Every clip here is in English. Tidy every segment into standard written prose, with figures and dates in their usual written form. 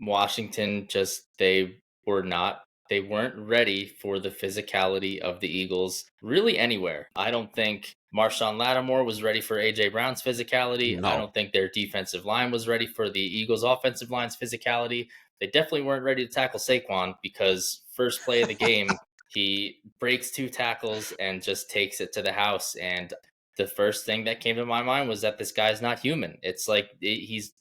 Washington they weren't ready for the physicality of the Eagles really anywhere. I don't think Marshawn Lattimore was ready for AJ Brown's physicality. I No. don't think their defensive line was ready for the Eagles offensive line's physicality. They definitely weren't ready to tackle Saquon because first play of the game, he breaks two tackles and just takes it to the house. And the first thing that came to my mind was that this guy's not human. It's like he's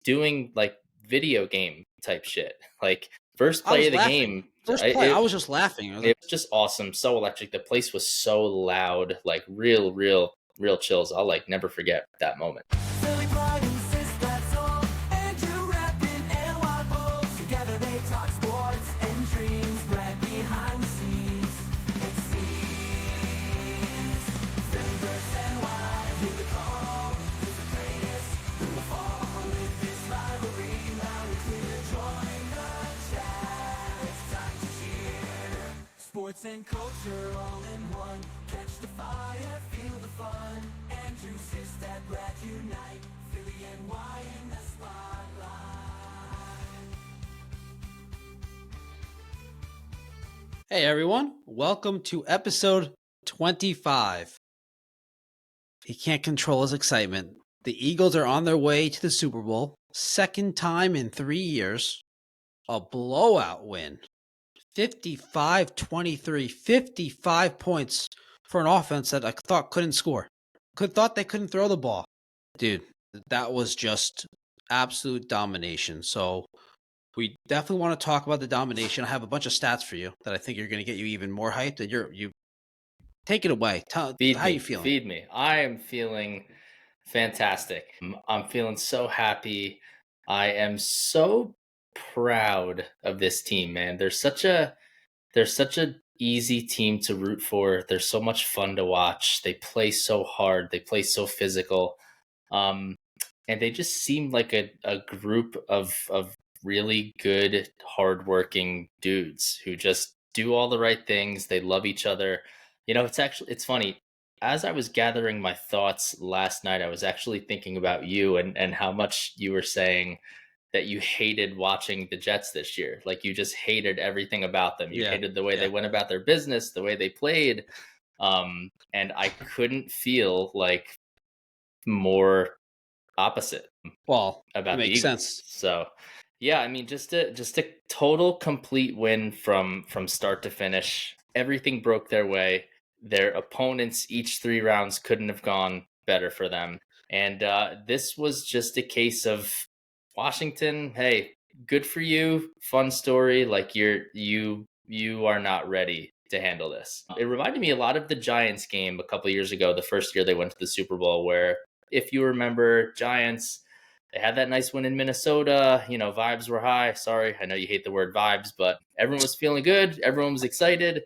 doing like video game type shit. Like first I play was of the laughing. game, First play, I was just laughing. I was it like, was just awesome, so electric. The place was so loud, like real chills. I'll like never forget that moment. Silly pride and Sistad soul, Andrew rapping and wild balls. Together they talk sports and dreams, right behind the scenes. It seems Silver's and wide, who the call, who's the greatest, who will fall with this rivalry. Loud and clear, join the chat. It's time to cheer. Sports and culture all in one. Catch the fire, feel the fun. Andrew, Sistad, glad unite. Philly and Y in the spotlight. hey everyone, welcome to episode 25. He can't control his excitement. The Eagles are on their way to the Super Bowl, second time in 3 years. A blowout win. 55-23, 55 points for an offense that I thought couldn't score. Thought they couldn't throw the ball. Dude, that was just absolute domination. So we definitely want to talk about the domination. I have a bunch of stats for you that I think are going to get you even more hyped. And you take it away. Tell how you feeling. Feed me. I am feeling fantastic. I'm feeling so happy. I am so proud of this team, man. They're such a easy team to root for. They're so much fun to watch. They play so hard. They play so physical. And they just seem like a group of really good, hardworking dudes who just do all the right things. They love each other. It's funny. As I was gathering my thoughts last night, I was actually thinking about you and how much you were saying that you hated watching the Jets this year. Like you just hated everything about them. You hated the way they went about their business, the way they played. And I couldn't feel like more opposite Well, about it the makes Eagles. sense. So yeah, I mean just a total complete win from start to finish. Everything broke their way. Their opponents each 3 rounds couldn't have gone better for them. And this was just a case of Washington, hey, good for you. Fun story. Like you are not ready to handle this. It reminded me a lot of the Giants game a couple years ago, the first year they went to the Super Bowl, where if you remember, Giants, they had that nice win in Minnesota. Vibes were high. Sorry, I know you hate the word vibes, but everyone was feeling good. Everyone was excited.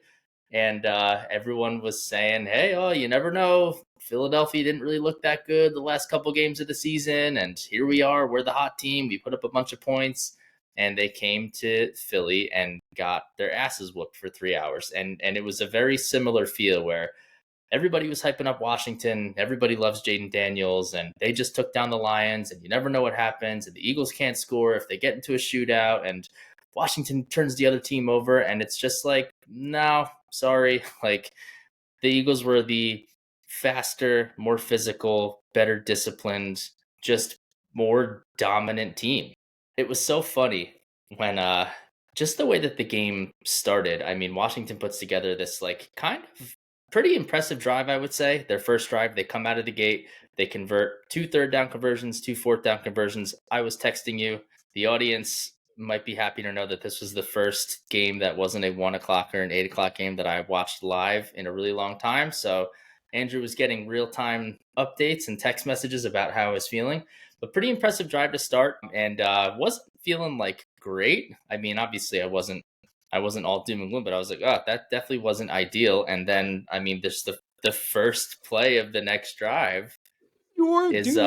And everyone was saying, hey, oh, you never know. Philadelphia didn't really look that good the last couple games of the season. And here we are. We're the hot team. We put up a bunch of points. And they came to Philly and got their asses whooped for 3 hours. And it was a very similar feel where everybody was hyping up Washington. Everybody loves Jaden Daniels. And they just took down the Lions. And you never know what happens. And the Eagles can't score if they get into a shootout. And Washington turns the other team over. And it's just like, no, sorry. Like the Eagles were the faster, more physical, better disciplined, just more dominant team. It was so funny when just the way that the game started. I mean, Washington puts together this like kind of pretty impressive drive, I would say. Their first drive, they come out of the gate, they convert 2 third down conversions, 2 fourth down conversions. I was texting you. The audience might be happy to know that this was the first game that wasn't a 1 o'clock or an 8 o'clock game that I watched live in a really long time. So Andrew was getting real-time updates and text messages about how I was feeling. But pretty impressive drive to start, and wasn't feeling like great. I mean, obviously I wasn't all doom and gloom, but I was like, oh, that definitely wasn't ideal. And then, I mean, there's the first play of the next drive is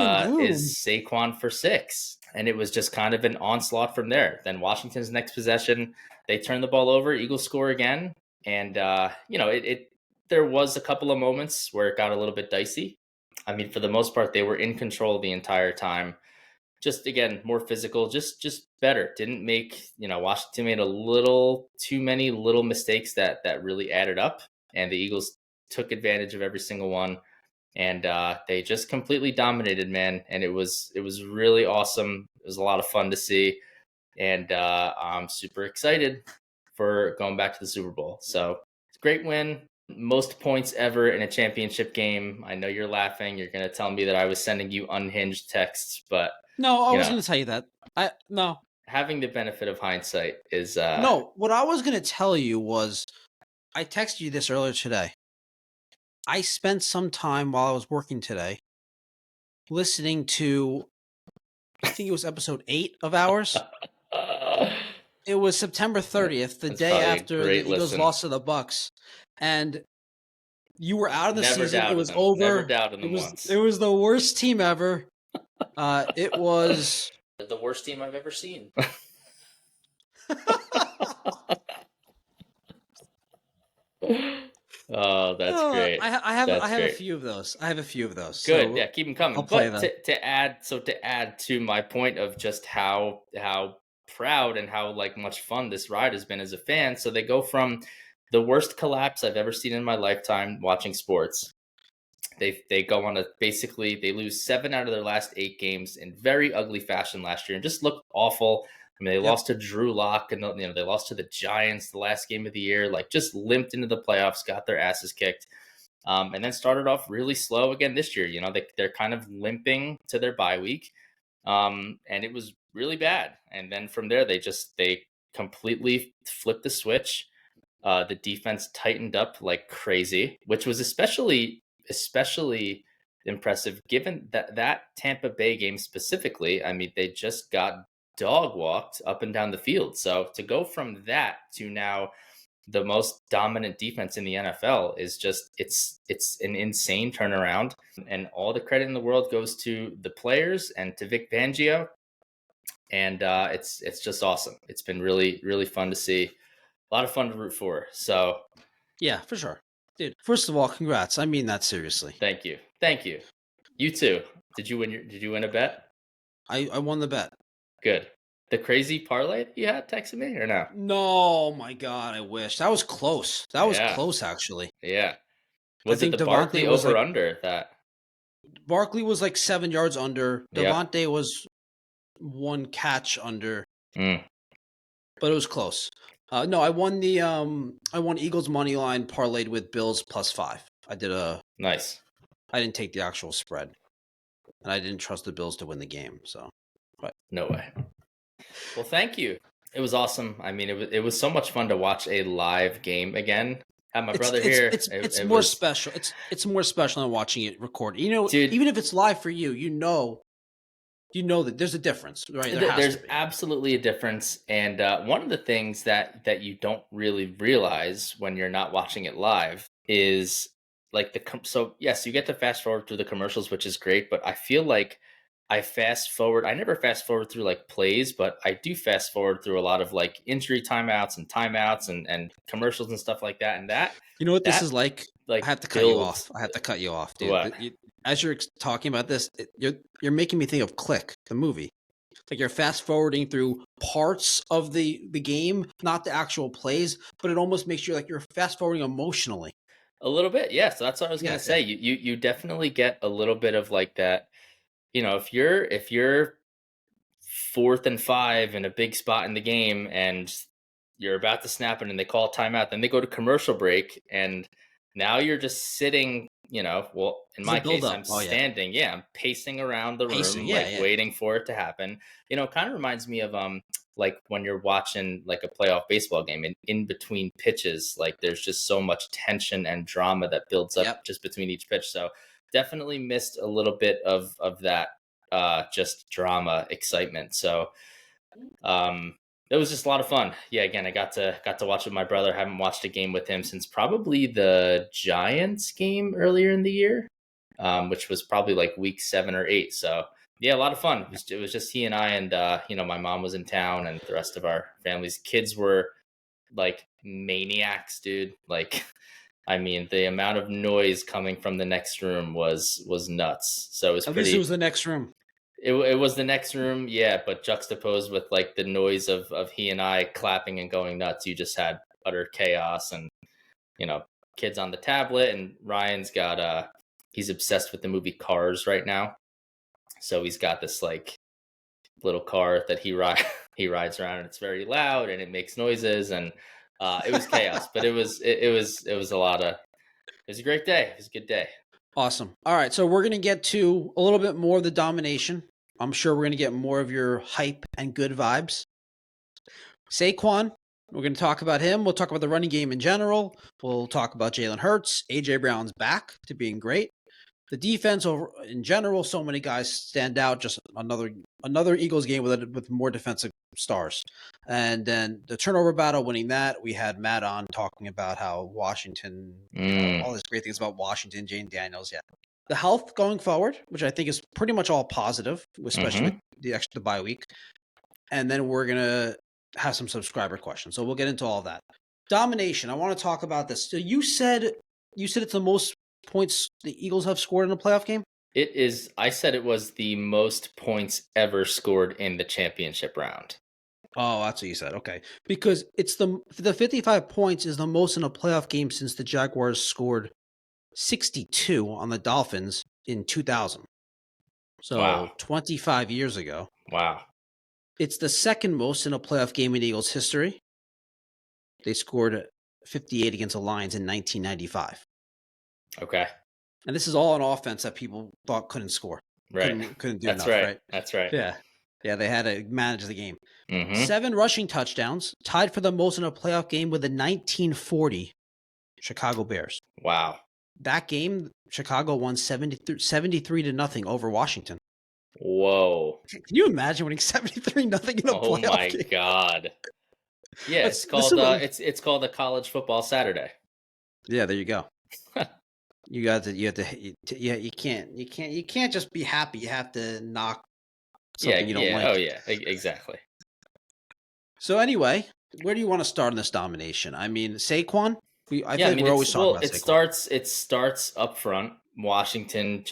Saquon for 6. And it was just kind of an onslaught from there. Then Washington's next possession, they turn the ball over, Eagles score again. And, there was a couple of moments where it got a little bit dicey. I mean, for the most part, they were in control the entire time. just again more physical, just better. Didn't make, Washington made a little too many little mistakes that really added up, and the Eagles took advantage of every single one, and they just completely dominated, man. And it was really awesome. It was a lot of fun to see, and I'm super excited for going back to the Super Bowl. So it's a great win. Most points ever in a championship game. I know you're laughing. You're going to tell me that I was sending you unhinged texts, but No, I you was know, going to tell you that. No. having the benefit of hindsight is No, what I was going to tell you was I texted you this earlier today. I spent some time while I was working today listening to, I think it was episode 8 of ours. It was September 30th, the that's day probably a after the great Eagles listen. lost to the Bucks, and you were out of the Never season. It doubted was them. over. Never doubted them It once. was the worst team ever. It was The worst team I've ever seen. Oh, that's great. I That's have a great. few of those. I have a few of those. Good. So Yeah, keep them coming. I'll play But them. to add to my point of just how proud and how like much fun this ride has been as a fan. So they go from the worst collapse I've ever seen in my lifetime watching sports. They go on basically they lose 7 out of their last 8 games in very ugly fashion last year and just looked awful. I mean, they lost to Drew Lock, and they lost to the Giants the last game of the year. Like, just limped into the playoffs, got their asses kicked, and then started off really slow again this year. They're kind of limping to their bye week, and it was really bad. And then from there, they completely flipped the switch. The defense tightened up like crazy, which was especially impressive given that Tampa Bay game specifically. I mean, they just got dog walked up and down the field. So to go from that to now the most dominant defense in the NFL is just it's an insane turnaround, and all the credit in the world goes to the players and to Vic Fangio, and it's just awesome. It's been really really fun to see, a lot of fun to root for. So Yeah, for sure, dude. First of all, congrats. I mean that seriously. thank you. You too. Did you win a bet? I won the bet. Good. The crazy parlay that you had texted me or no? No, my God, I wish that was close. That was Yeah. close, actually. Yeah. I Was it think the Devontae Barkley was over like under that? Barkley was like 7 yards under. Yep. Devontae was 1 catch under, Mm. but it was close. No, I won Eagles money line parlayed with Bills +5. Nice. I didn't take the actual spread, and I didn't trust the Bills to win the game. So, but No way. Well, thank you. It was awesome. I mean, it was so much fun to watch a live game again. Had my brother here. It's It more was special. It's more special than watching it recorded. Dude, even if it's live for you, you know that there's a difference, right? there's to be. absolutely a difference, and one of the things that you don't really realize when you're not watching it live is like so yes, you get to fast forward through the commercials, which is great, but I feel like I never fast forward through like plays, but I do fast forward through a lot of like injury timeouts and commercials and stuff like that, and You know what this that is like? I like have to cut you builds. off. I have to cut you off, dude. What? As you're talking about this, you're making me think of Click, the movie. Like you're fast forwarding through parts of the game, not the actual plays, but it almost makes you like you're fast forwarding emotionally. A little bit, yeah. So that's what I was gonna Yeah, say. You definitely get a little bit of like that. If you're 4th and 5 in a big spot in the game and you're about to snap it and they call timeout, then they go to commercial break, and now you're just sitting. Well, in it's a my build case, up. I'm Oh yeah, standing. Yeah, I'm pacing around the pacing. room, Yeah, like yeah. waiting for it to happen. It kind of reminds me of like when you're watching like a playoff baseball game, and in between pitches, like there's just so much tension and drama that builds up Yep. just between each pitch. So definitely missed a little bit of that just drama, excitement. So it was just a lot of fun. Yeah, again, I got to watch with my brother. Haven't watched a game with him since probably the Giants game earlier in the year, which was probably like week 7 or 8. So yeah, a lot of fun. It was just he and I, and my mom was in town, and the rest of our family's kids were like maniacs, dude. Like, I mean, the amount of noise coming from the next room was nuts. So it was At least it pretty. was the next room. It was the next room, yeah, but juxtaposed with like the noise of he and I clapping and going nuts, you just had utter chaos and you know kids on the tablet. And Ryan's got he's obsessed with the movie Cars right now, so he's got this like little car that he rides around, and it's very loud and it makes noises, and it was chaos, but it was a lot of it was a great day. It was a good day. Awesome. All right, so we're going to get to a little bit more of the domination. I'm sure we're going to get more of your hype and good vibes. Saquon, we're going to talk about him. We'll talk about the running game in general. We'll talk about Jalen Hurts. AJ Brown's back to being great. The defense over in general, so many guys stand out. Just another Eagles game with more defensive stars. And then the turnover battle, winning that. We had Matt on talking about how Washington, all these great things about Washington, Jane Daniels. Yeah. The health going forward, which I think is pretty much all positive, especially the bye week. And then we're going to have some subscriber questions. So we'll get into all of that. Domination. I want to talk about this. So you said it's the most points the Eagles have scored in a playoff game? It is. I said it was the most points ever scored in the championship round. Oh, that's what you said. Okay. Because it's the 55 points is the most in a playoff game since the Jaguars scored 62 on the Dolphins in 2000. So Wow. 25 years ago. Wow. It's the second most in a playoff game in Eagles history. They scored 58 against the Lions in 1995. Okay. And this is all an offense that people thought couldn't score. Right. Couldn't do That's enough, right. That's right. Yeah. Yeah, they had to manage the game. 7 rushing touchdowns, tied for the most in a playoff game with the 1940 Chicago Bears. Wow. That game, Chicago won 73-0 over Washington. Whoa. Can you imagine winning 73-0 in a playoff game? Oh my God. Yeah, it's called a college football Saturday. Yeah, there you go. You can't just be happy. You have to knock something you don't like. Oh yeah, exactly. So anyway, where do you want to start on this domination? I mean, Saquon. I think we're always talking about Saquon. It starts up front. Washington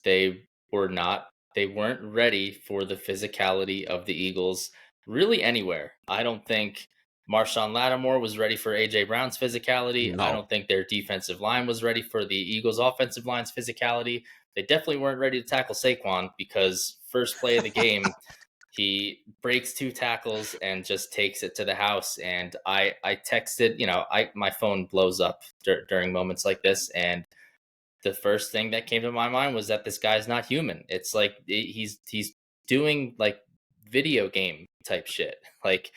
they weren't ready for the physicality of the Eagles really anywhere. I don't think Marshawn Lattimore was ready for A.J. Brown's physicality. No. I don't think their defensive line was ready for the Eagles' offensive line's physicality. They definitely weren't ready to tackle Saquon because first play of the game, he breaks 2 tackles and just takes it to the house. And I texted, my phone blows up during moments like this. And the first thing that came to my mind was that this guy's not human. It's like he's doing like video game type shit. Like,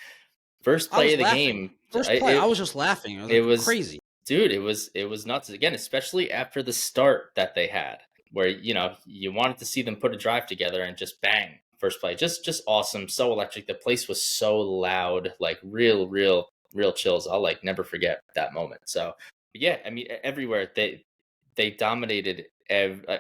first play of the game. First play, I was just laughing. It was crazy. Dude, it was nuts. Again, especially after the start that they had, where, you wanted to see them put a drive together and just bang, first play. Just awesome. So electric. The place was so loud, like real chills. I'll like never forget that moment. So yeah, I mean, everywhere they dominated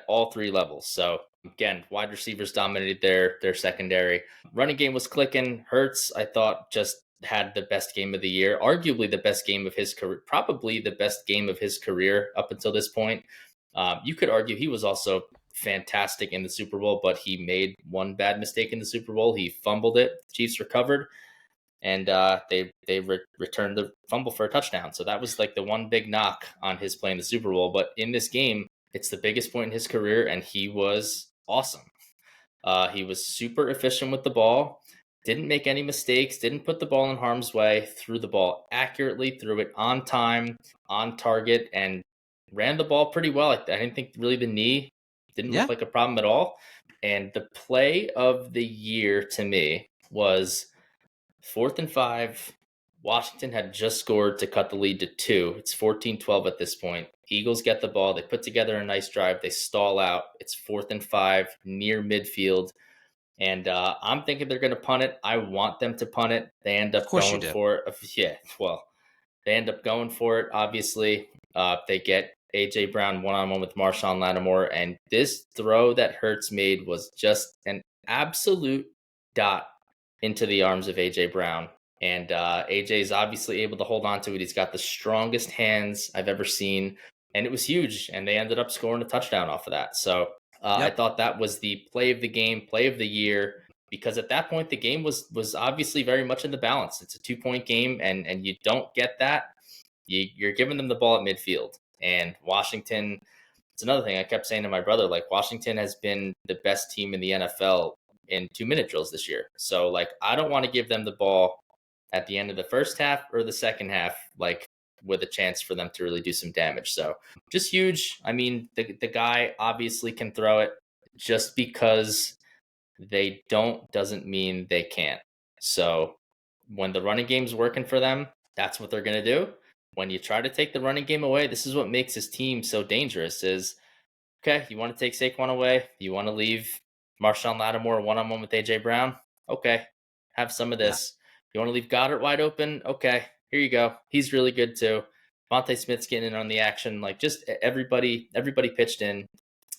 all 3 levels. So again, wide receivers dominated their secondary. Running game was clicking. Hurts, I thought, just had the best game of the year, arguably the best game of his career, probably the best game of his career up until this point. You could argue he was also fantastic in the Super Bowl, but he made one bad mistake in the Super Bowl. He fumbled it. The Chiefs recovered, and they returned the fumble for a touchdown. So that was like the one big knock on his play in the Super Bowl. But in this game, it's the biggest point in his career, and he was awesome. He was super efficient with the ball. Didn't make any mistakes, didn't put the ball in harm's way, threw the ball accurately, threw it on time, on target, and ran the ball pretty well. I didn't think really the knee didn't look like a problem at all. And the play of the year to me was 4th and 5. Washington had just scored to cut the lead to 2. It's 14-12 at this point. Eagles get the ball. They put together a nice drive. They stall out. It's 4th and 5 near midfield. And I'm thinking they're going to punt it. I want them to punt it. They end up going for it. Yeah, well, they end up going for it, obviously. They get A.J. Brown one-on-one with Marshawn Lattimore. And this throw that Hurts made was just an absolute dot into the arms of A.J. Brown. And A.J. is obviously able to hold on to it. He's got the strongest hands I've ever seen. And it was huge. And they ended up scoring a touchdown off of that. So I Yep. thought that was the play of the game, play of the year, because at that point the game was obviously very much in the balance. It's a 2-point game, and you don't get that. You're giving them the ball at midfield, and Washington. It's another thing I kept saying to my brother, like Washington has been the best team in the NFL in 2-minute drills this year. So like I don't want to give them the ball at the end of the first half or the second half, like with a chance for them to really do some damage. So just huge. I mean, the guy obviously can throw it. Just because they don't doesn't mean they can't. So when the running game's working for them, that's what they're going to do. When you try to take the running game away, this is what makes his team so dangerous is, okay, you want to take Saquon away, you want to leave Marshawn Lattimore one-on-one with AJ Brown, okay, have some of Yeah. this. You want to leave Goddard wide open, okay, here you go. He's really good too. Devontae Smith's getting in on the action. Like just everybody pitched in,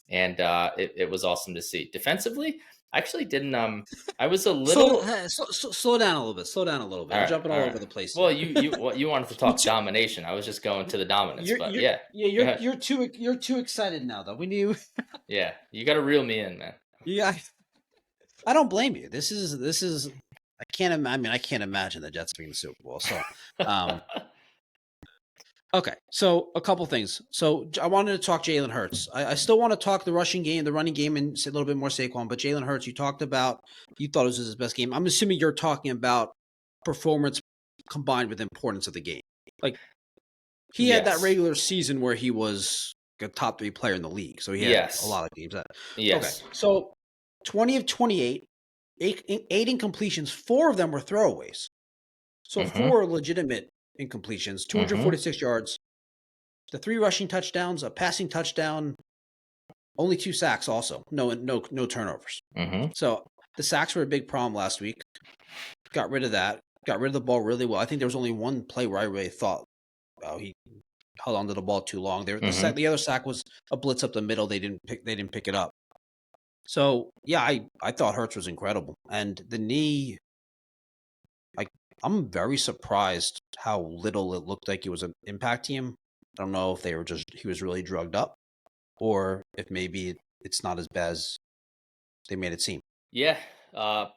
and it was awesome to see. Defensively, I actually didn't. I was a little. Slow down a little bit. Slow down a little bit. All You're right, jumping all all right. over the place Well, here. you wanted to talk domination. I was just going to the dominance, but yeah, go ahead. You're too excited now though. We knew. Yeah, you got to reel me in, man. Yeah. I don't blame you. This is I can't imagine the Jets being the Super Bowl. So, okay. So a couple things. So I wanted to talk Jalen Hurts. I still want to talk the rushing game, the running game, and say a little bit more Saquon. But Jalen Hurts, you thought it was his best game. I'm assuming you're talking about performance combined with importance of the game. Like he had that Yes. regular season where he was a top 3 player in the league. So he had Yes. a lot of games. Yes. Okay. So 20 of 28, eight incompletions, 4 of them were throwaways. So 4 legitimate incompletions, 246 yards, the 3 rushing touchdowns, a passing touchdown, only 2 sacks also. No turnovers. So the sacks were a big problem last week. Got rid of that. Got rid of the ball really well. I think there was only one play where I really thought, oh, he held onto the ball too long. The other sack was a blitz up the middle. They didn't pick it up. So yeah, I thought Hurts was incredible, and the knee. I'm very surprised how little it looked like it was impacting him. I don't know if he was really drugged up, or if maybe it's not as bad as they made it seem. Yeah,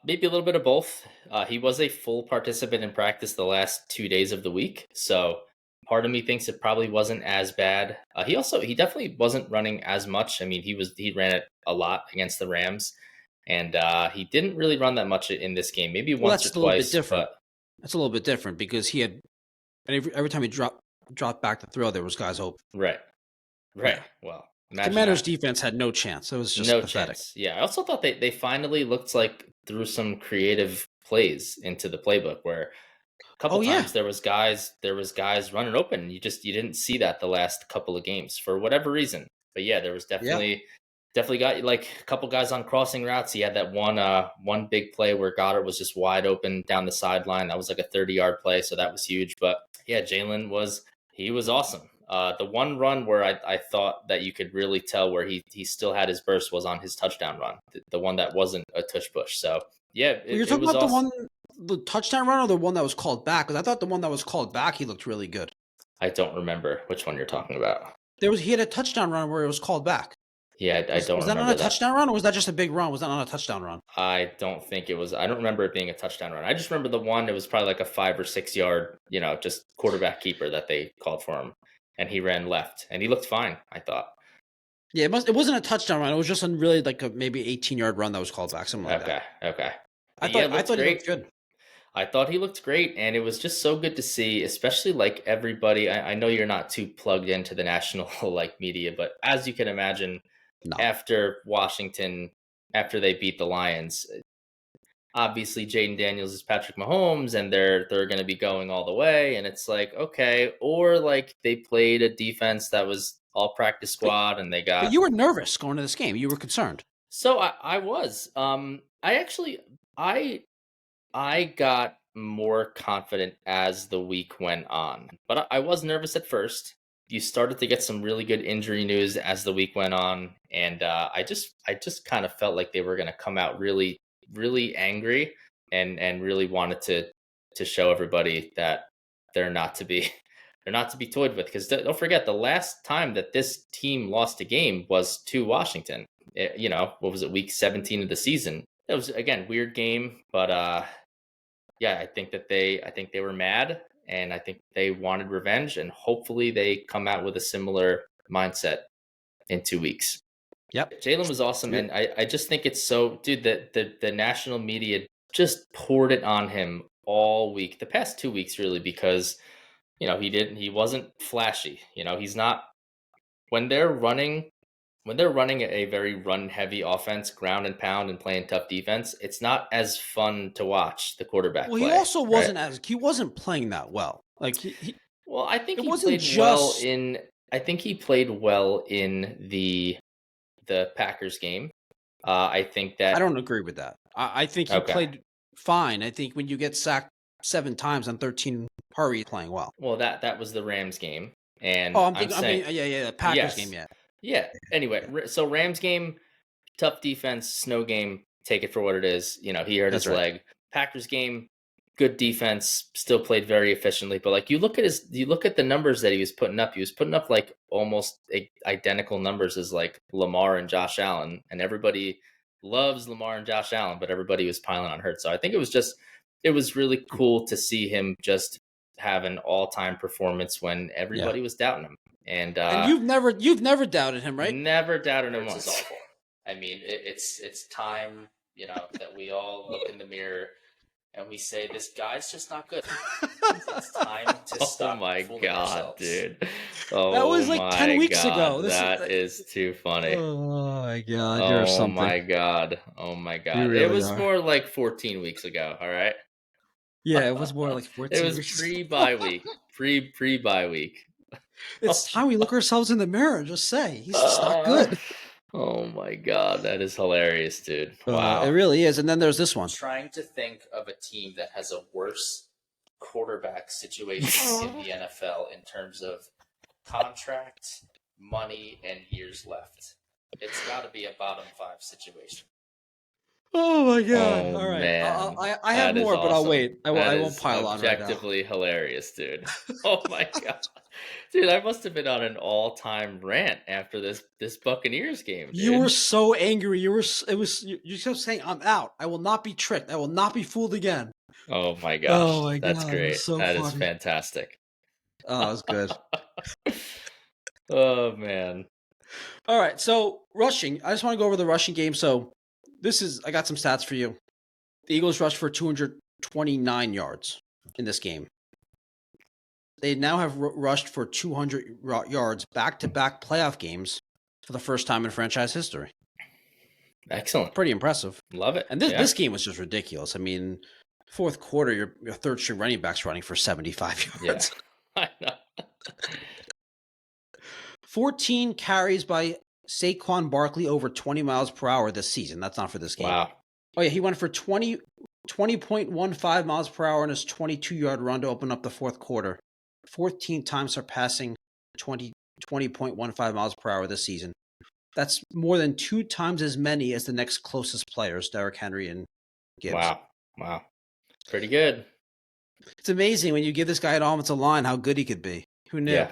maybe a little bit of both. He was a full participant in practice the last 2 days of the week, so part of me thinks it probably wasn't as bad. He definitely wasn't running as much. I mean, he ran it a lot against the Rams, and he didn't really run that much in this game. Maybe once or That's a little bit twice, different. but That's a little bit different because he had every time he dropped back to throw, there was guys open. right. Yeah. Well, Commanders' that. defense had no chance. It was just No pathetic. chance. Yeah, I also thought they finally looked like threw some creative plays into the playbook where a couple times there was guys running open. You didn't see that the last couple of games for whatever reason. But yeah, there was definitely got like a couple guys on crossing routes. He had that one big play where Goddard was just wide open down the sideline. That was like a 30-yard play, so that was huge. But yeah, Jalen was awesome. The one run where I thought that you could really tell where he still had his burst was on his touchdown run, the one that wasn't a tush push. So yeah, You're talking about awesome. the touchdown run or the one that was called back? Because I thought the one that was called back, he looked really good. I don't remember which one you're talking about. He had a touchdown run where it was called back. Yeah, I don't remember. Was that on a touchdown run, or was that just a big run? Was that on a touchdown run? I don't think it was. I don't remember it being a touchdown run. I just remember the one. It was probably like a 5 or 6 yard, just quarterback keeper that they called for him, and he ran left, and he looked fine, I thought. Yeah, it wasn't a touchdown run. It was just a really like a maybe 18-yard run that was called back, something like that. Okay. I thought he looked good. I thought he looked great, and it was just so good to see, especially like everybody. I know you're not too plugged into the national like media, but as you can imagine, after Washington, after they beat the Lions, obviously Jaden Daniels is Patrick Mahomes, and they're going to be going all the way, and it's like, okay, or like they played a defense that was all practice squad, and they got. But you were nervous going to this game. You were concerned. So I was. I got more confident as the week went on, but I was nervous at first. You started to get some really good injury news as the week went on, and I just kind of felt like they were going to come out really, really angry and really wanted to show everybody that they're not to be toyed with. Because don't forget, the last time that this team lost a game was to Washington. what was it, week 17 of the season. It was, again, weird game, but yeah, I think they were mad, and I think they wanted revenge, and hopefully they come out with a similar mindset in 2 weeks. Yep. Jalen was awesome, and I just think it's so, dude, the national media just poured it on him all week, the past 2 weeks, really, because he wasn't flashy. He's not, when they're running a very run heavy offense, ground and pound, and playing tough defense, it's not as fun to watch the quarterback Well, he play. also right? he wasn't playing that well. Like Well, I think it he wasn't played well just. in. I think he played well in the Packers game. I think that I don't agree with that. I think he okay. played fine. I think when you get sacked 7 times on 13 hurry, playing well. Well, that was the Rams game, and Oh, I'm saying, yeah, the Packers yes, game, yeah. yeah. Anyway, so Rams game, tough defense, snow game, take it for what it is. He hurt That's his right. leg. Packers game, good defense, still played very efficiently. But like, you look at the numbers that he was putting up. He was putting up like almost identical numbers as like Lamar and Josh Allen, and everybody loves Lamar and Josh Allen, but everybody was piling on Hurts. So I think it was really cool to see him just have an all-time performance when everybody was doubting him. And you've never doubted him, right? never doubted him once. Is awful. I mean, it's time, that we all look in the mirror and we say, this guy's just not good. It's time to stop. Oh my god, ourselves. Dude! Oh, that was like 10 weeks ago. That is too funny. Oh my god, you're something. Oh my god! Really it was more like 14 weeks ago. All right. Yeah, it was more like 14. It was pre-bye week. Pre-bye week. It's time we look ourselves in the mirror and just say, he's just not good. Oh my god, that is hilarious, dude. Wow. It really is. And then there's this one. I'm trying to think of a team that has a worse quarterback situation in the NFL in terms of contract, money, and years left. It's got to be a bottom 5 situation. Oh my god! Oh, all right, man. I have more, but I'll wait. I won't pile on right now. Objectively hilarious, dude. Oh my god, dude! I must have been on an all-time rant after this Buccaneers game. Dude. You were so angry. You kept saying, "I'm out. I will not be tricked. I will not be fooled again." Oh my gosh! Oh my god, that's great. So that funny. Is fantastic. Oh, that was good. Oh man! All right, so rushing. I just want to go over the rushing game. So I got some stats for you. The Eagles rushed for 229 yards in this game. They now have rushed for 200 yards back-to-back playoff games for the first time in franchise history. Excellent. Pretty impressive. Love it. And this game was just ridiculous. I mean, fourth quarter, your third-string running back's running for 75 yards. Yeah, I know. 14 carries by Saquon Barkley over 20 miles per hour this season. That's not for this game. Wow. Oh, yeah, he went for 20.15 miles per hour in his 22-yard run to open up the fourth quarter, 14 times surpassing 20.15 miles per hour this season. That's more than 2 times as many as the next closest players, Derrick Henry and Gibbs. Wow. Pretty good. It's amazing when you give this guy an offensive line how good he could be. Who knew?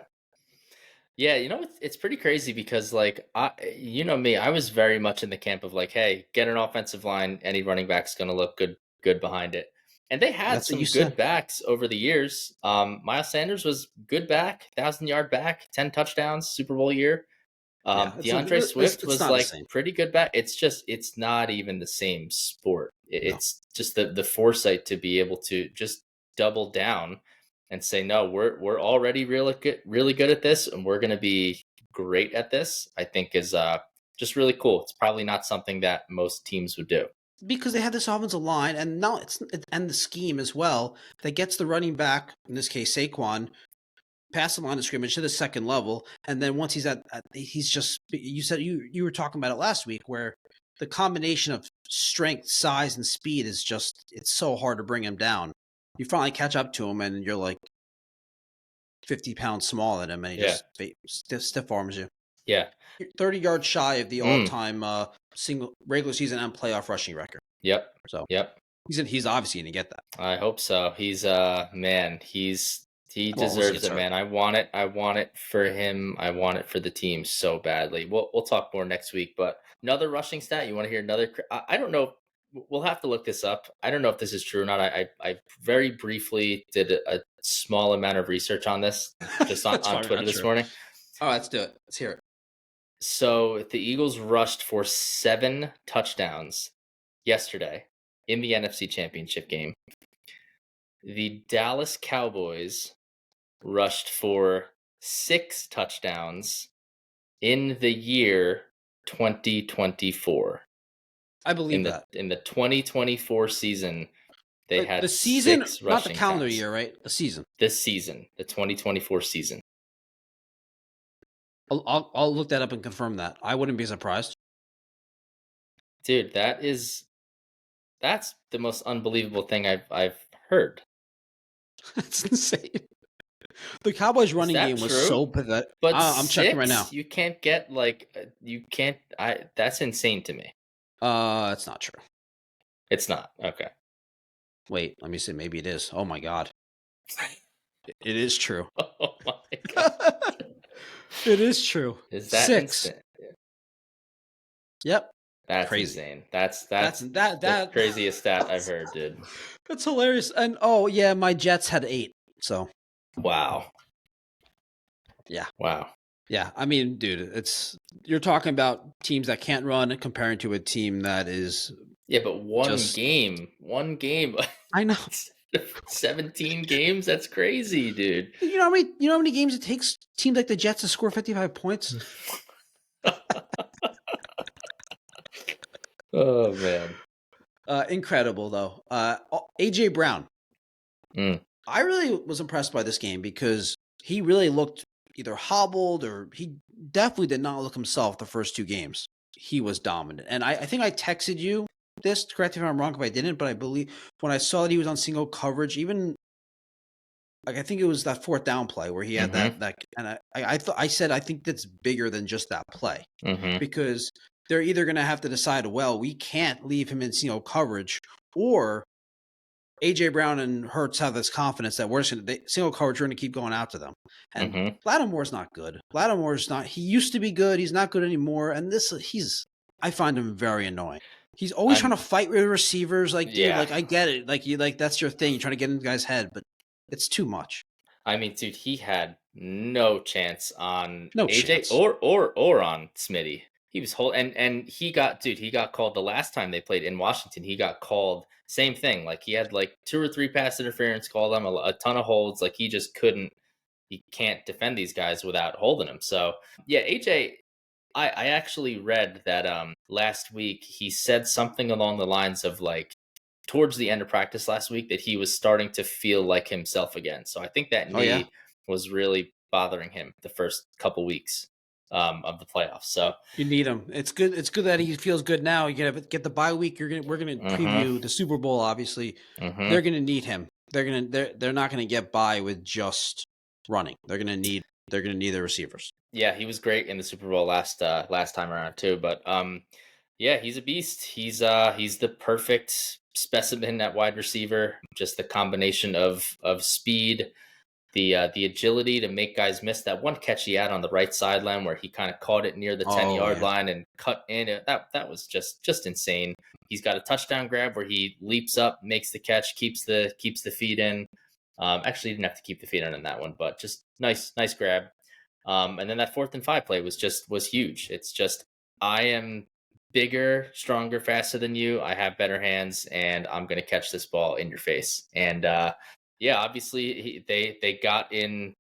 Yeah, it's pretty crazy because, like, me, I was very much in the camp of like, hey, get an offensive line, any running back's going to look good behind it. And they had some good backs over the years. Miles Sanders was good back, 1,000-yard back, 10 touchdowns, Super Bowl year. DeAndre Swift was like pretty good back. It's not even the same sport. It's just the foresight to be able to just double down and say, no, we're already really good at this, and we're going to be great at this, I think is just really cool. It's probably not something that most teams would do. Because they have this offensive line, and now and the scheme as well that gets the running back, in this case Saquon, past the line of scrimmage to the second level, and then once he's he's just, you said you were talking about it last week, where the combination of strength, size, and speed is just, it's so hard to bring him down. You finally catch up to him, and you're like 50 pounds smaller than him, and he just stiff arms you. Yeah. 30 yards shy of the all-time single regular season and playoff rushing record. Yep. So yep. He's obviously going to get that. I hope so. He's man, he's He Well, unless he deserves gets it, hurt. man. I want it. I want it for him. I want it for the team so badly. We'll talk more next week. But another rushing stat. You want to hear another? I don't know. We'll have to look this up. I don't know if this is true or not. I very briefly did a small amount of research on this just That's on probably Twitter not this true. morning. All right, let's do it. Let's hear it. So the Eagles rushed for 7 touchdowns yesterday in the NFC Championship game. The Dallas Cowboys rushed for 6 touchdowns in the year 2024. I believe In that. the 2024 season, they The had season, 6 not the rushing calendar attempts. year, right? The season. This season, the 2024 season. I'll look that up and confirm that. I wouldn't be surprised. Dude, that's the most unbelievable thing I've heard. That's insane. The Cowboys' Is running that game was true? so pathetic. But I'm checking right now. 6, you can't get you can't. That's insane to me. It's not true. It's not. Okay. Wait, let me see. Maybe it is. Oh my god, it is true. Oh my god. It is true. Is that 6. insane? Yep. That's Crazy. insane. That's That the craziest stat I've heard, dude. That's hilarious. And oh yeah, my Jets had 8. So Wow. yeah. Wow. Yeah, I mean, dude, you're talking about teams that can't run and comparing to a team that is. Yeah, but one Just- game. I know. 17 games? That's crazy, dude. You know how many games it takes teams like the Jets to score 55 points? Oh man. Incredible though. AJ Brown. Mm. I really was impressed by this game because he really looked either hobbled or he definitely did not look himself the first 2 games. He was dominant. And I think I texted you this, correct me if I'm wrong if I didn't, but I believe when I saw that he was on single coverage, even like I think it was that 4th down play where he had that and I said I think that's bigger than just that play. Because they're either going to have to decide, well, we can't leave him in single coverage, or AJ Brown and Hurts have this confidence that we're just going to single coverage, we're going to keep going after them. And Lattimore's not good. Lattimore's not. He used to be good. He's not good anymore. And I find him very annoying. He's always trying to fight with receivers. Like, dude, like I get it. Like that's your thing. You're trying to get in the guy's head, but it's too much. I mean, dude, he had no chance on No AJ chance. or on Smitty. He was and he got called the last time they played in Washington. He got called same thing. Like he had like 2 or 3 pass interference called him, a ton of holds. Like he just he can't defend these guys without holding them. So yeah, AJ, I actually read that last week he said something along the lines of like towards the end of practice last week that he was starting to feel like himself again. So I think that knee was really bothering him the first couple weeks of the playoffs. So you need him. It's good. It's good that he feels good now. You get the bye week. We're gonna preview the Super Bowl. Obviously, they're gonna need him. They're not gonna get by with just running. They're gonna need their receivers. Yeah, he was great in the Super Bowl last time around too. But yeah, he's a beast. He's the perfect specimen at wide receiver. Just the combination of speed, the agility to make guys miss. That one catch he had on the right sideline where he kind of caught it near the 10-yard line and cut in. That was just insane. He's got a touchdown grab where he leaps up, makes the catch, keeps the feet in. Actually, he didn't have to keep the feet in that one, but just nice grab. And then that 4th and 5 play was huge. It's just, I am bigger, stronger, faster than you. I have better hands, and I'm going to catch this ball in your face. And yeah, obviously they got in.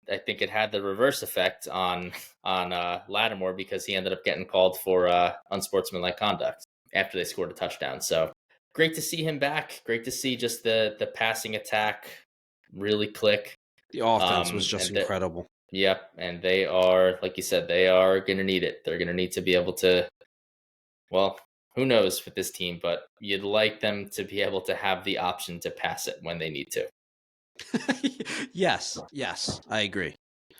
I think it had the reverse effect on Lattimore because he ended up getting called for unsportsmanlike conduct after they scored a touchdown. So great to see him back. Great to see just the passing attack really click. The offense was just incredible. Yep, and they are, like you said, they are going to need it. They're going to need to be able to, well, who knows with this team, but you'd like them to be able to have the option to pass it when they need to. Yes, I agree.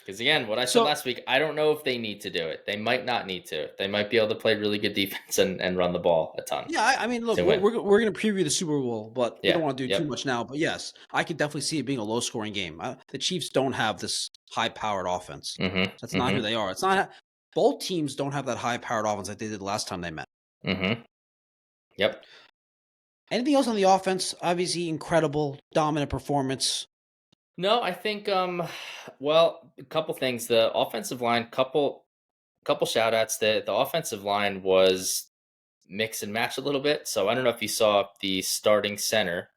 Because again, what I said So last week, I don't know if they need to do it. They might not need to. They might be able to play really good defense and run the ball a ton yeah, I mean, look, to win. we're going to preview the Super Bowl, but we Yeah. don't want to do too Yep. much now. But yes, I could definitely see it being a low scoring game. The Chiefs don't have this high powered offense. Mm-hmm. That's not who they are. It's not. Both teams don't have that high powered offense like they did last time they met. Mm-hmm. Yep. Anything else on the offense? Obviously, incredible, dominant performance. No, I think well, a couple things. The offensive line, couple shout outs. The offensive line was mix and match a little bit. So I don't know if you saw the starting center,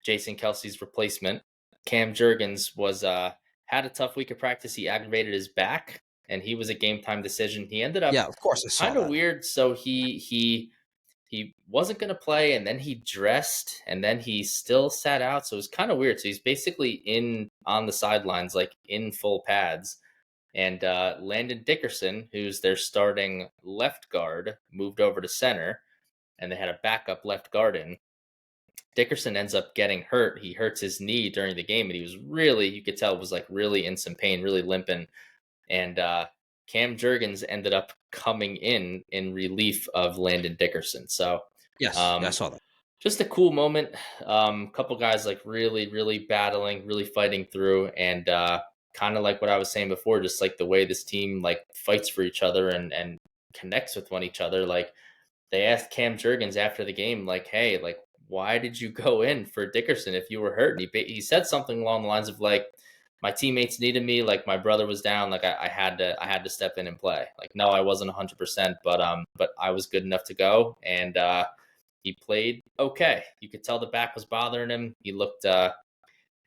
Jason Kelsey's replacement, Cam Jurgens was had a tough week of practice. He aggravated his back and he was a game time decision. He ended up Yeah, of course I saw kind of that. weird. So he wasn't going to play and then he dressed and then he still sat out, so it was kind of weird. So he's basically in on the sidelines, like in full pads. And Landon Dickerson, who's their starting left guard, moved over to center, and they had a backup left guard in. Dickerson ends up getting hurt. He hurts his knee during the game, and he was really, you could tell, was like really in some pain, really limping. And Cam Jurgens ended up coming in relief of Landon Dickerson. So Yes, yeah, I um, saw that. just a cool moment. Couple guys like really, really battling, really fighting through, and kind of like what I was saying before, just like the way this team like fights for each other and connects with one each other. Like they asked Cam Jurgens after the game, like, "Hey, like, why did you go in for Dickerson if you were hurt?" And he said something along the lines of like, "My teammates needed me. Like my brother was down. Like I had to step in and play. Like no, I wasn't 100%, but I was good enough to go." And he played okay. You could tell the back was bothering him. He looked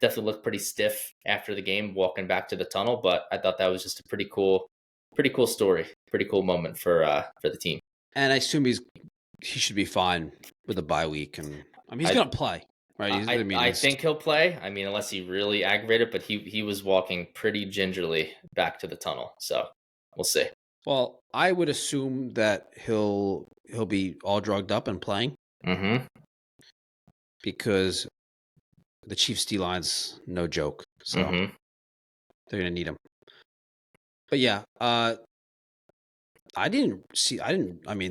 definitely looked pretty stiff after the game, walking back to the tunnel. But I thought that was just a pretty cool story, pretty cool moment for the team. And I assume he should be fine with a bye week, and I mean he's I going to play, right? I think he'll play. I mean, unless he really aggravated, but he was walking pretty gingerly back to the tunnel. So we'll see. well, I would assume that he'll be all drugged up and playing Mm-hmm. because the Chiefs D line's no joke, so Mm-hmm. they're going to need him. But yeah, I mean,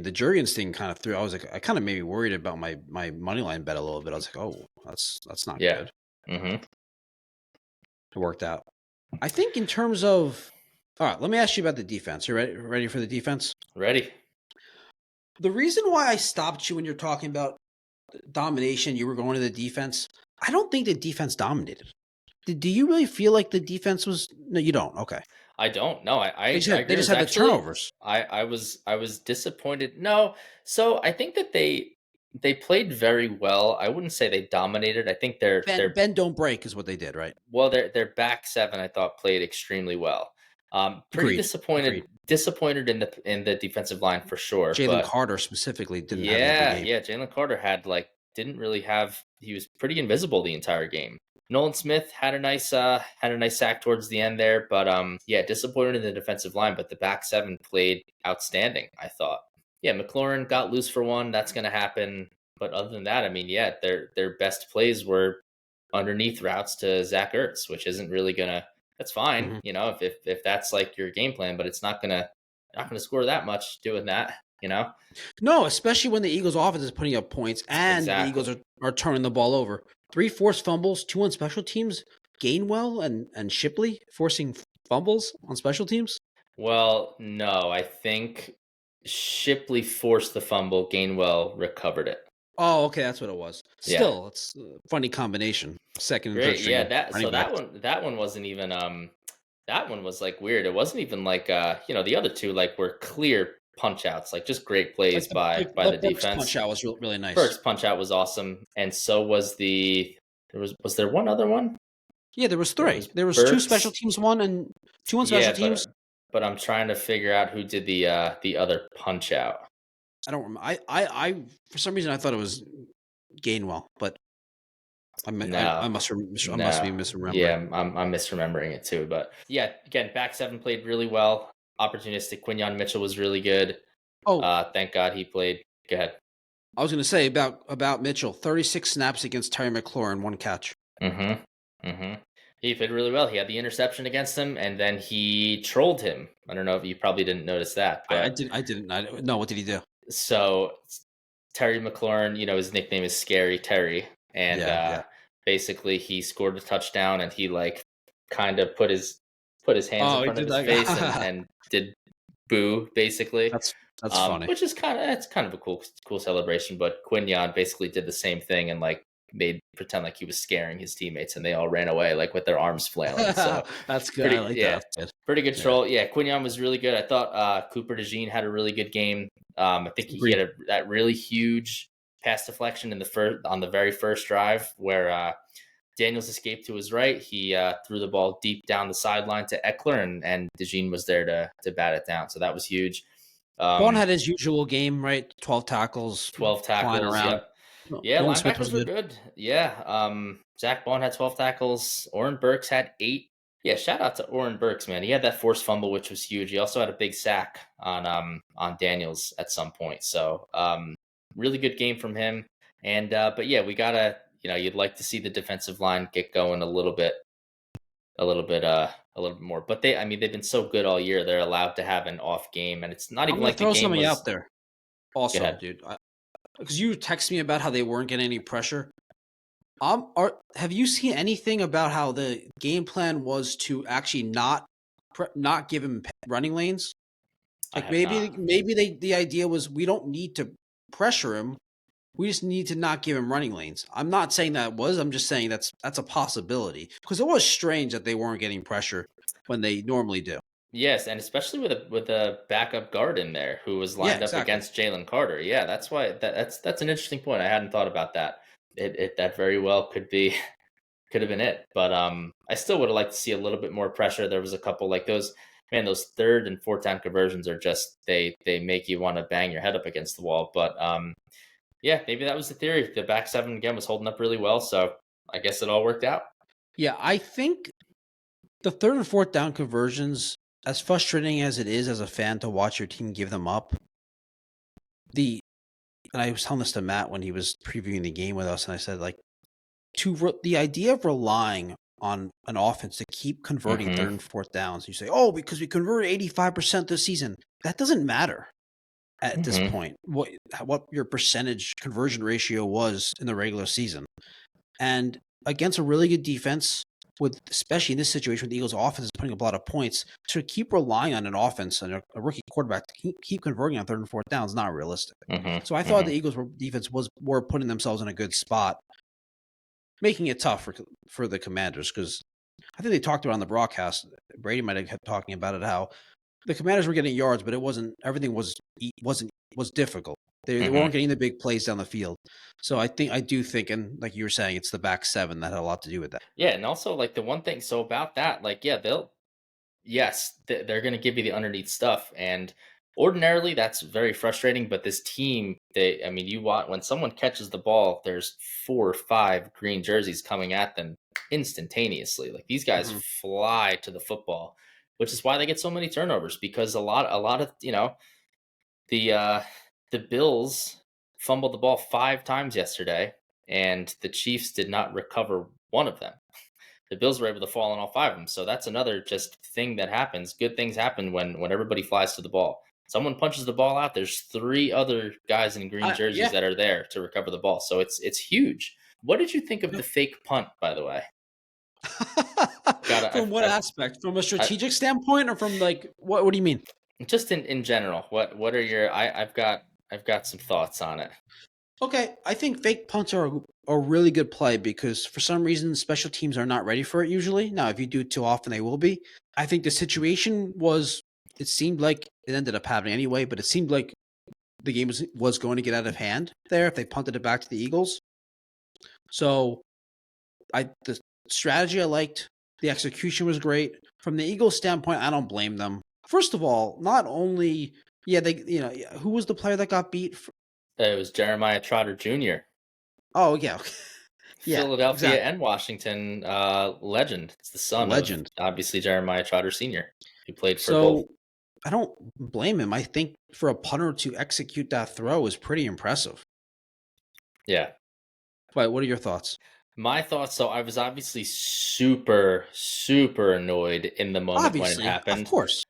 the Jurgens thing kind of threw. I was like, I kind of made me worried about my money line bet a little bit. I was like, oh, that's not Yeah. good. Mm-hmm. It worked out. I think in terms of, all right, let me ask you about the defense. You ready for the defense? Ready? The reason why I stopped you when you're talking about domination, you were going to the defense. I don't think the defense dominated. Do you really feel like the defense was? No, you don't. Okay. I don't know. I They agree. just It's had the actually turnovers. I was disappointed. No, so I think that they played very well. I wouldn't say they dominated. I think they're Bend don't break is what they did, right? well, their back seven I thought played extremely well. Pretty Agreed. Agreed. disappointed in the defensive line for sure. Jalen But Carter specifically didn't have a good yeah, game. yeah, Jalen Carter had like didn't really have. He was pretty invisible the entire game. Nolan Smith had a nice sack towards the end there, but yeah, disappointed in the defensive line, but the back seven played outstanding, I thought. Yeah, McLaurin got loose for one. That's going to happen. But other than that, I mean, yeah, their best plays were underneath routes to Zach Ertz, which isn't really gonna. That's fine, Mm-hmm. you know, if that's like your game plan, but it's not gonna score that much doing that, you know. No, especially when the Eagles' offense is putting up points and the Exactly. Eagles are turning the ball over. 3 forced fumbles, 2 on special teams. Gainwell and Shipley forcing fumbles on special teams. Well, no, I think Shipley forced the fumble. Gainwell recovered it. Oh, okay, that's what it was. Yeah, Still, it's a funny combination. Second and third great. Yeah, string that so running back. that one wasn't even that one was like weird. It wasn't even like you know, the other two like were clear punch outs, like just great plays by The the Burks punch defense. out was really nice. Burke's punch out was awesome, and so was was there one other one? Yeah, there was It 3. was There was 2 special Burks. teams, 1 and 2 on special Yeah, teams. but I'm trying to figure out who did the other punch out. I don't remember. I for some reason I thought it was Gainwell, but I No, must be no, misremembering. yeah, I'm misremembering it too. But yeah, again, back seven played really well. Opportunistic. Quinyon Mitchell was really good. Oh, Thank God he played. Go ahead. I was going to say about Mitchell, 36 snaps against Terry McLaurin, 1 catch. Mm-hmm. Mm-hmm. He played really well. He had the interception against him, and then he trolled him. I don't know if you probably didn't notice that, I but didn't. I didn't. No. What did he do? so Terry McLaurin, his nickname is Scary Terry, and Yeah. Yeah. basically he scored a touchdown, and he like kind of put his hands in Oh, he front of did his that. face and did boo basically, That's funny. which is kind of a cool celebration. But Quinion basically did the same thing and like made pretend like he was scaring his teammates, and they all ran away like with their arms flailing. So That's good. I pretty like that. yeah, That's good. pretty good Yeah. troll. Yeah, Quinion was really good. I thought Cooper DeJean had a really good game. I think he Agreed. had that really huge pass deflection in the first on the very first drive where Daniels escaped to his right. He threw the ball deep down the sideline to Eckler, and DeJean was there to bat it down. So that was huge. Bond Um, had his usual game, right? 12 tackles, 12 flying tackles. around. Yep. No, Yeah, Nolan Smith was linebackers were good. good. Yeah. Zach Bond had 12 tackles. Oren Burks had 8. Yeah, shout out to Oren Burks, man. He had that forced fumble, which was huge. He also had a big sack on Daniels at some point. So really good game from him. And but yeah, we gotta, you'd like to see the defensive line get going a little bit more. But I mean, they've been so good all year. They're allowed to have an off game, and it's not I'm even gonna like the throw game something out was. there. Go Also, ahead. dude, because you text me about how they weren't getting any pressure. Have you seen anything about how the game plan was to actually not give him running lanes? I Like have not. maybe the idea was we don't need to pressure him. We just need to not give him running lanes. I'm not saying that was. I'm just saying that's a possibility because it was strange that they weren't getting pressure when they normally do. Yes, and especially with a backup guard in there who was Yeah, lined up exactly. against Jalen Carter. Yeah, that's why that's an interesting point. I hadn't thought about that. It that very well could have been it. But I still would have liked to see a little bit more pressure. There was a couple like those, man, those third and fourth down conversions are just they make you want to bang your head up against the wall. But yeah, maybe that was the theory. The back seven again was holding up really well, so I guess it all worked out. Yeah, I think the third and fourth down conversions, as frustrating as it is as a fan to watch your team give them up, the and I was telling this to Matt when he was previewing the game with us, and I said like the idea of relying on an offense to keep converting third Mm-hmm. and fourth downs. You say, oh, because we converted 85% this season. That doesn't matter at this Mm-hmm. point. What your percentage conversion ratio was in the regular season, and against a really good defense, with especially in this situation, with the Eagles' offense is putting up a lot of points, to keep relying on an offense and a rookie quarterback to keep converting on third and fourth down is not realistic. So I Mm-hmm. thought Mm-hmm. the Eagles' defense were putting themselves in a good spot, making it tough for the Commanders because I think they talked about on the broadcast. Brady might have kept talking about it how the Commanders were getting yards, but it wasn't everything was difficult. They weren't Mm-hmm. getting the big plays down the field. So I do think, and like you were saying, it's the back seven that had a lot to do with that. Yeah, and also like the one thing, so about that, like, yeah, yes, they're going to give you the underneath stuff, and ordinarily that's very frustrating. But this team, I mean, you want when someone catches the ball, there's 4 or 5 green jerseys coming at them instantaneously. Like these guys Mm-hmm. fly to the football, which is why they get so many turnovers because a lot of the the Bills fumbled the ball 5 times yesterday, and the Chiefs did not recover one of them. The Bills were able to fall on all 5 of them. So that's another just thing that happens. Good things happen when everybody flies to the ball. Someone punches the ball out. There's 3 other guys in green jerseys Yeah. that are there to recover the ball. So it's huge. What did you think of the fake punt, by the way? Got From what aspect? From a strategic standpoint, or from like what do you mean? just in general. What are your? I've got some thoughts on it. Okay, I think fake punts are a really good play because for some reason special teams are not ready for it usually. Now, if you do it too often, they will be. I think the situation was. It seemed like it ended up happening anyway, but it seemed like the game was going to get out of hand there if they punted it back to the Eagles. So the strategy I liked, the execution was great. From the Eagles standpoint, I don't blame them. First of all, not only who was the player that got beat? It was Jeremiah Trotter Jr., Oh yeah, yeah, Philadelphia exactly. and Washington legend. It's the son of Legend. obviously Jeremiah Trotter Sr., who played for both. So I don't blame him. I think for a punter to execute that throw is pretty impressive. Yeah. But what are your thoughts? My thoughts. So I was obviously super, super annoyed in the moment when it Obviously, of happened. course.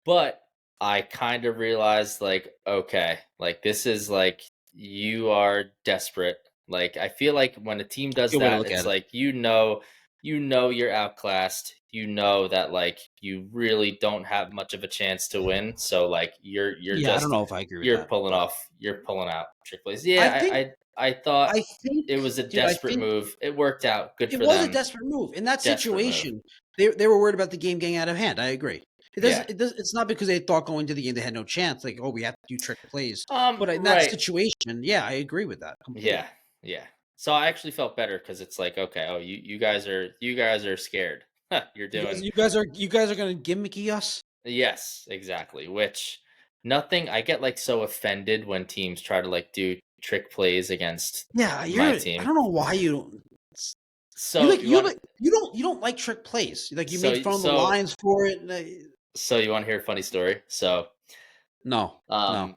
But I kind of realized, like, okay, like this is like you are desperate. Like I feel like when a team does Good way to that, look it's at it. like you know you're outclassed. You know that like you really don't have much of a chance to win. So like you're Yeah, I don't just know if I agree with that, but you're pulling out trick plays. I Yeah, think I thought I think, it was a dude, I desperate think move. It worked out. Good it for was a them. desperate move. In that Desperate move. situation, they were worried about the game getting out of hand. I agree. Yeah. It's not because they thought going to the game they had no chance. Like, oh, we have to do trick plays. But in that Right. situation, yeah, I agree with that Yeah, completely. yeah. So I actually felt better because it's like, okay, oh, you guys are scared. Huh, you're doing You guys are gonna gimmicky us. yes, exactly. Which nothing. I get like so offended when teams try to like do trick plays against Yeah, my I team. don't know why you don't. So you want You don't like trick plays. Like you made so fun of the so Lions for it. so you want to hear a funny story? So No, no. um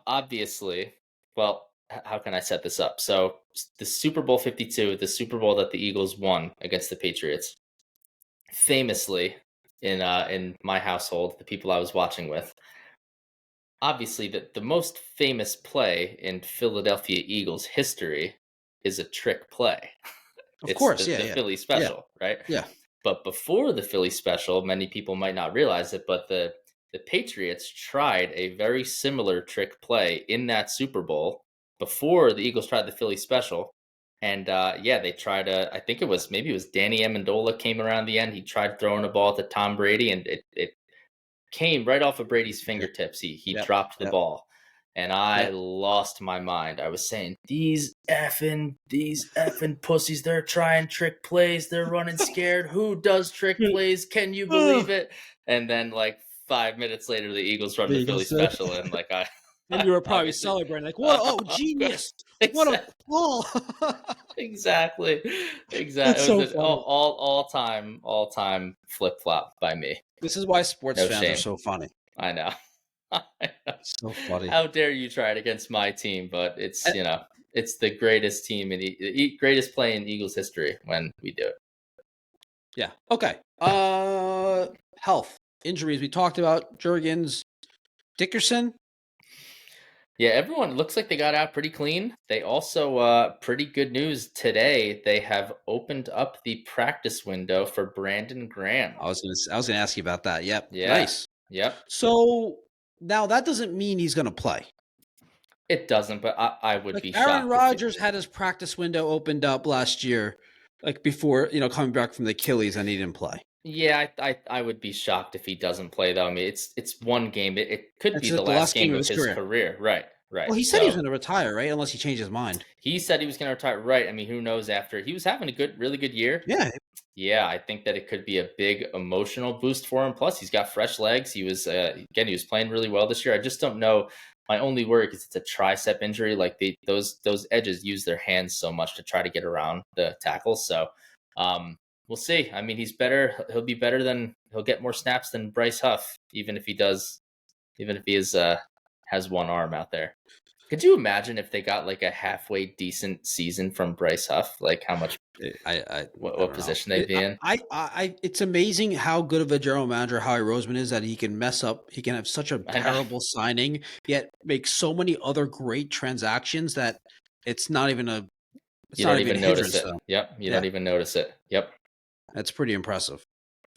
obviously, well, how can I set this up? So the Super Bowl 52, the Super Bowl that the Eagles won against the Patriots. Famously in my household, the people I was watching with, obviously the most famous play in Philadelphia Eagles history is a trick play. Of It's course, the yeah, yeah, Philly yeah, special, right? yeah. But before the Philly special, many people might not realize it, but the Patriots tried a very similar trick play in that Super Bowl before the Eagles tried the Philly special. And yeah, they tried I think maybe it was Danny Amendola came around the end. He tried throwing a ball to Tom Brady, and it came right off of Brady's Yep, fingertips. He yep, dropped the yep, ball. And I yep. lost my mind. I was saying, these effing pussies, they're trying trick plays. They're running scared. Who does trick plays? Can you believe Oh, it? And then like 5 minutes later, the Eagles run there the you go, Philly sir. special. And like And I you were probably obviously, celebrating, like, "What? Oh, of course, genius! What a exactly, call!" exactly, exactly. That's It was so an funny. all time flip flop by me. This is why sports No fans are shame. so funny. I know. So funny. How dare you try it against my team? But it's And it's the greatest team in greatest play in Eagles history when we do it. yeah, okay. Health injuries we talked about. Jurgens, Dickerson. Yeah, everyone looks like they got out pretty clean. They also pretty good news today. They have opened up the practice window for Brandon Graham. I was gonna ask you about that. Yep, Yeah, nice. yep. So now that doesn't mean he's gonna play. It doesn't, but I would Like be Aaron shocked if it. Rodgers had his practice window opened up last year, like before coming back from the Achilles, and he didn't play. Yeah, I would be shocked if he doesn't play though. I mean, it's one game. It could It's be the just the last last game game of of his his career. career. Right, right. Well, he said he was So going to retire, right? Unless he changed his mind. he said he was going to retire. Right. I mean, who knows? After he was having a really good year. Yeah, Yeah, I think that it could be a big emotional boost for him. Plus, he's got fresh legs. He was again, he was playing really well this year. I just don't know. My only worry is it's a tricep injury. Like those edges use their hands so much to try to get around the tackles. So we'll see. I mean, he's better. He'll be better than he'll get more snaps than Bryce Huff, even if he does, even if he is has one arm out there. Could you imagine if they got like a halfway decent season from Bryce Huff? Like how much, I what don't know. position they'd be in? It's amazing how good of a general manager Howie Roseman is that he can mess up. He can have such a I know. terrible signing, yet make so many other great transactions that it's not even a You don't a even notice hindrance it. to them. Yep. You Yeah, don't even notice it. Yep. that's pretty impressive.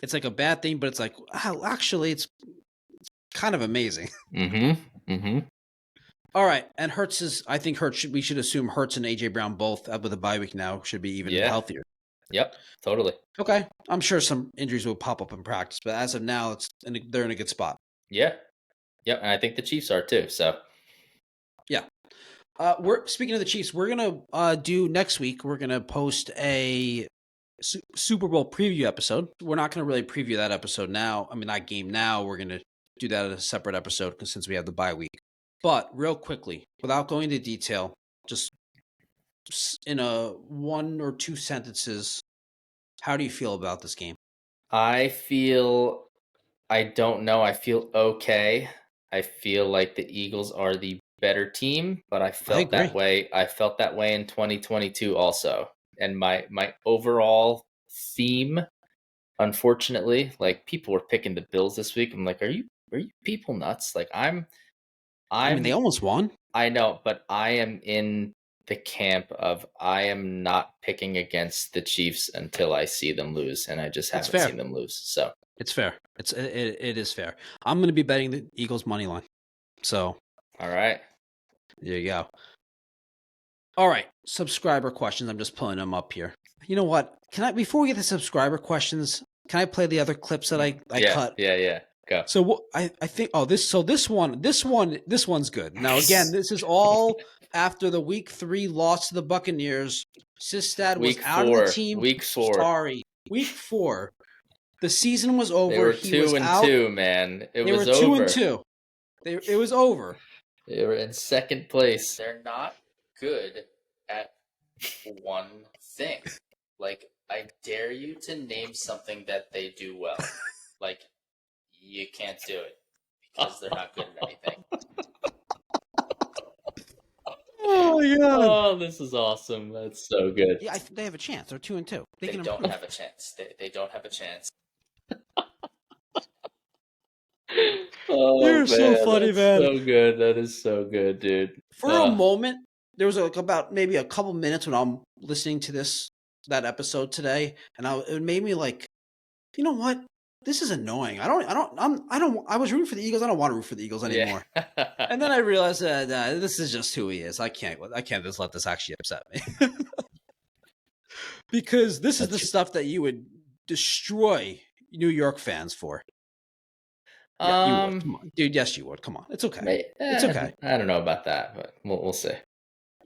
It's like a bad thing, but it's like, wow, actually, it's kind of amazing. Mm-hmm. Mm-hmm. All right, and Hurts is. I think we should assume Hurts and AJ Brown both with a bye week now should be even Yeah. healthier. Yep. Totally. Okay, I'm sure some injuries will pop up in practice, but as of now, they're in a good spot. Yeah. Yep. And I think the Chiefs are too. So Yeah. We're speaking of the Chiefs. We're gonna do next week. We're gonna post a Super Bowl preview episode. We're not gonna really preview that episode now. I mean, that game now. We're gonna do that in a separate episode since we have the bye week. But real quickly, without going into detail, just in a one or two sentences, how do you feel about this game? I feel, I don't know. I feel okay. I feel like the Eagles are the better team, but I I felt that agree. way. I felt that way in 2022 also. and my overall theme, unfortunately, like people were picking the Bills this week. I'm like, are you people nuts? Like I mean, they almost won. I know, but I am in the camp of I am not picking against the Chiefs until I see them lose, and I just haven't seen them lose. So it's fair. It is fair. I'm going to be betting the Eagles money line. So, all right, there you go. All right, subscriber questions. I'm just pulling them up here. You know what? Can I, before we get to subscriber questions, can I play the other clips that I cut? Yeah. Go. So I think this one's good. Now again, this is all after the week 3 loss to the Buccaneers. Sistad was out of the team. Week 4. Sorry, week 4. The season was over. They were he 2 was and out. 2, man. They were 2 and 2. It was over. They were in second place. They're not good at one thing. Like, I dare you to name something that they do well. Like, you can't do it because they're not good at anything. Oh my god! Oh, this is awesome. That's so good. Yeah, they have a chance. They're 2 and 2. They don't have a chance. They don't have a chance. Oh, you're so funny, man. So good. That is so good, dude. For a moment, there was about maybe a couple minutes when I'm listening to that episode today, and it made me like, you know what? This is annoying. I was rooting for the Eagles. I don't want to root for the Eagles anymore. Yeah. And then I realized that this is just who he is. I can't just let this actually upset me. Because this is the stuff that you would destroy New York fans for. Yeah, you would. Come on. Dude, yes, you would. Come on. It's okay. It's okay. I don't know about that, but we'll see.